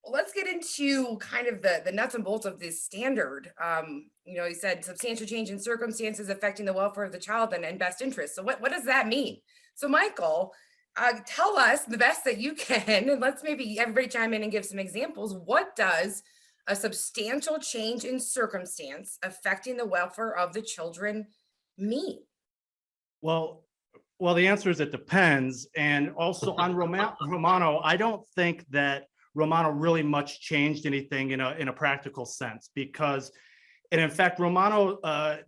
Let's get into kind of the nuts and bolts of this standard. You said substantial change in circumstances affecting the welfare of the child and best interest. So what does that mean? So Michael, tell us the best that you can, and let's maybe everybody chime in and give some examples. What does a substantial change in circumstance affecting the welfare of the children mean? Well, the answer is it depends. And also on Romano, I don't think that Romano really much changed anything in a practical sense, because, and in fact, Romano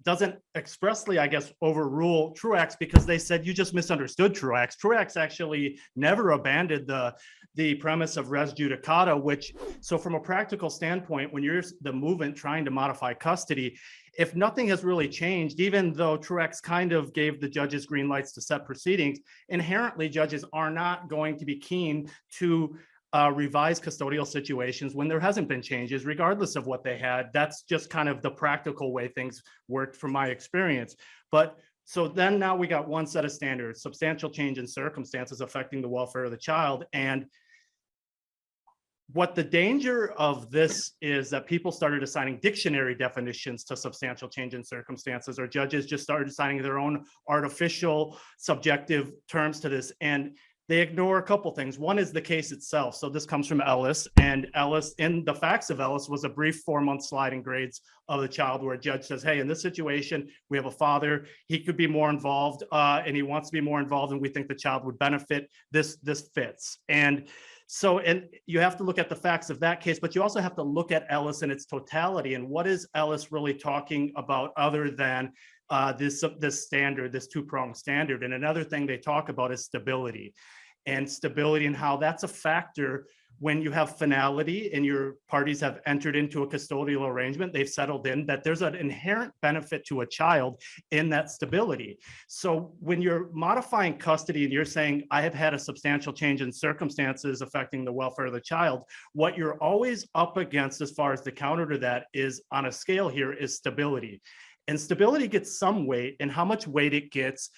doesn't expressly, I guess, overrule Truax, because they said you just misunderstood Truax. Truax actually never abandoned the premise of res judicata, which, so from a practical standpoint, when you're the movement trying to modify custody, if nothing has really changed, even though Truax kind of gave the judges green lights to set proceedings, inherently judges are not going to be keen to revise custodial situations when there hasn't been changes, regardless of what they had. That's just kind of the practical way things worked from my experience. But so then now we got one set of standards: substantial change in circumstances affecting the welfare of the child. And what the danger of this is that people started assigning dictionary definitions to substantial change in circumstances, or judges just started assigning their own artificial subjective terms to this. And they ignore a couple things. One is the case itself. So this comes from Ellis, and Ellis, in the facts of Ellis, was a brief 4-month sliding grades of the child, where a judge says, hey, in this situation, we have a father, he could be more involved, and he wants to be more involved, and we think the child would benefit. This fits. And so, and you have to look at the facts of that case, but you also have to look at Ellis in its totality. And what is Ellis really talking about other than this standard, this two-pronged standard? And another thing they talk about is stability, and how that's a factor when you have finality and your parties have entered into a custodial arrangement, they've settled in, that there's an inherent benefit to a child in that stability. So when you're modifying custody and you're saying, I have had a substantial change in circumstances affecting the welfare of the child, what you're always up against as far as the counter to that is, on a scale here, is stability. And stability gets some weight, and how much weight it gets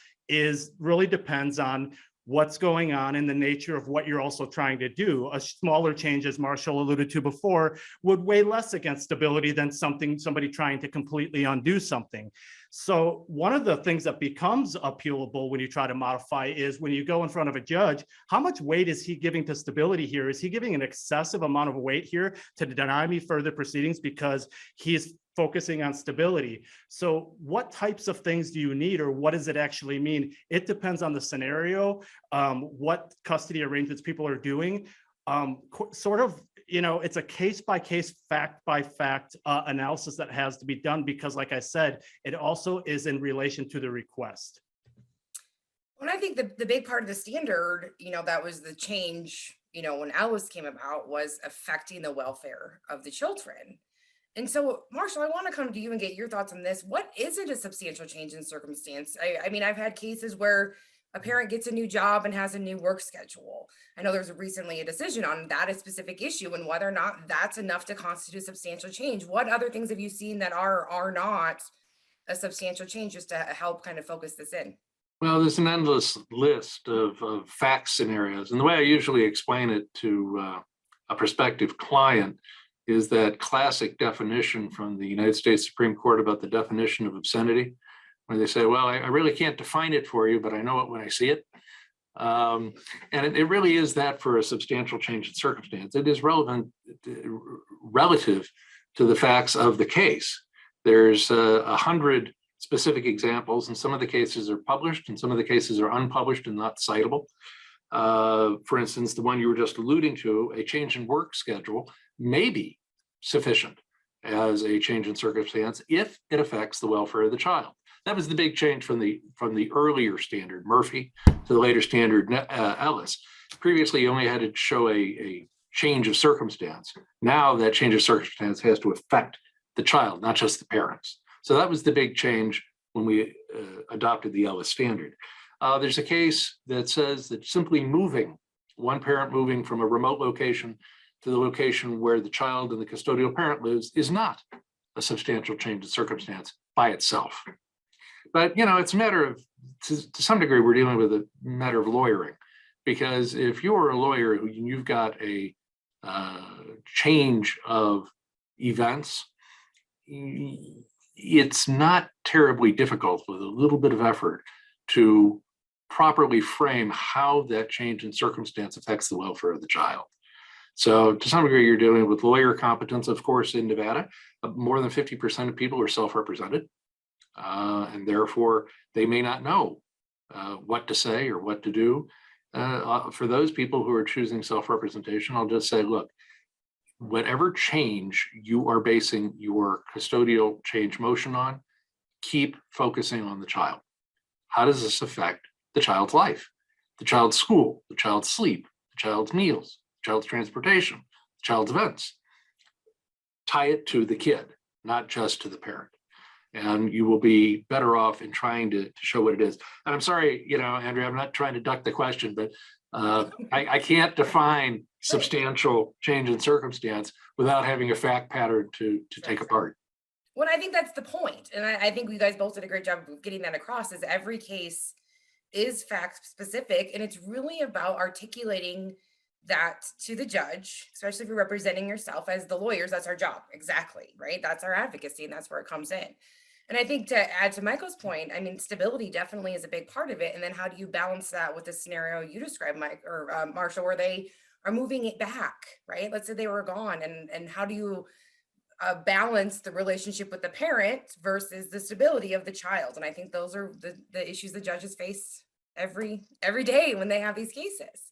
really depends on what's going on in the nature of what you're also trying to do. A smaller change, as Marshall alluded to before, would weigh less against stability than somebody trying to completely undo something. So one of the things that becomes appealable when you try to modify is when you go in front of a judge, how much weight is he giving to stability here? Is he giving an excessive amount of weight here to deny me further proceedings because he's focusing on stability? So what types of things do you need, or what does it actually mean? It depends on the scenario, what custody arrangements people are doing. It's a case-by-case, fact-by-fact analysis that has to be done, because like I said, it also is in relation to the request. Well, I think the big part of the standard, that was the change, when Alice came about, was affecting the welfare of the children. And so, Marshall, I want to come to you and get your thoughts on this. What isn't a substantial change in circumstance? I mean, I've had cases where a parent gets a new job and has a new work schedule. I know there's recently a decision on that specific issue and whether or not that's enough to constitute substantial change. What other things have you seen that are not a substantial change, just to help kind of focus this in? Well, there's an endless list of fact scenarios. And the way I usually explain it to a prospective client is that classic definition from the United States Supreme Court about the definition of obscenity, where they say, well, I really can't define it for you, but I know it when I see it. And it really is that for a substantial change in circumstance. It is relative to the facts of the case. There's 100 specific examples, and some of the cases are published and some of the cases are unpublished and not citable. For instance, the one you were just alluding to, a change in work schedule may be sufficient as a change in circumstance if it affects the welfare of the child. That was the big change from the earlier standard, Murphy, to the later standard, Ellis. Previously, you only had to show a change of circumstance. Now that change of circumstance has to affect the child, not just the parents. So that was the big change when we adopted the Ellis standard. There's a case that says that simply one parent moving from a remote location to the location where the child and the custodial parent lives is not a substantial change in circumstance by itself. But, it's a matter of, to some degree, we're dealing with a matter of lawyering, because if you're a lawyer and you've got a change of events, it's not terribly difficult with a little bit of effort to properly frame how that change in circumstance affects the welfare of the child. So to some degree, you're dealing with lawyer competence. Of course, in Nevada, more than 50% of people are self-represented, and therefore they may not know what to say or what to do. For those people who are choosing self-representation, I'll just say, look, whatever change you are basing your custodial change motion on, keep focusing on the child. How does this affect the child's life, the child's school, the child's sleep, the child's meals, the child's transportation, the child's events? Tie it to the kid, not just to the parent. And you will be better off in trying to show what it is. And I'm sorry, Andrea, I'm not trying to duck the question, but I can't define substantial change in circumstance without having a fact pattern to take apart. Well, I think that's the point. And I think you guys both did a great job of getting that across, is every case is fact specific. And it's really about articulating that to the judge, especially if you're representing yourself as the lawyers. That's our job. Exactly. Right. That's our advocacy. And that's where it comes in. And I think to add to Michael's point, I mean, stability definitely is a big part of it. And then how do you balance that with the scenario you described, Mike or Marshall, where they are moving it back, right? Let's say they were gone, and how do you balance the relationship with the parent versus the stability of the child? And I think those are the issues the judges face every day when they have these cases.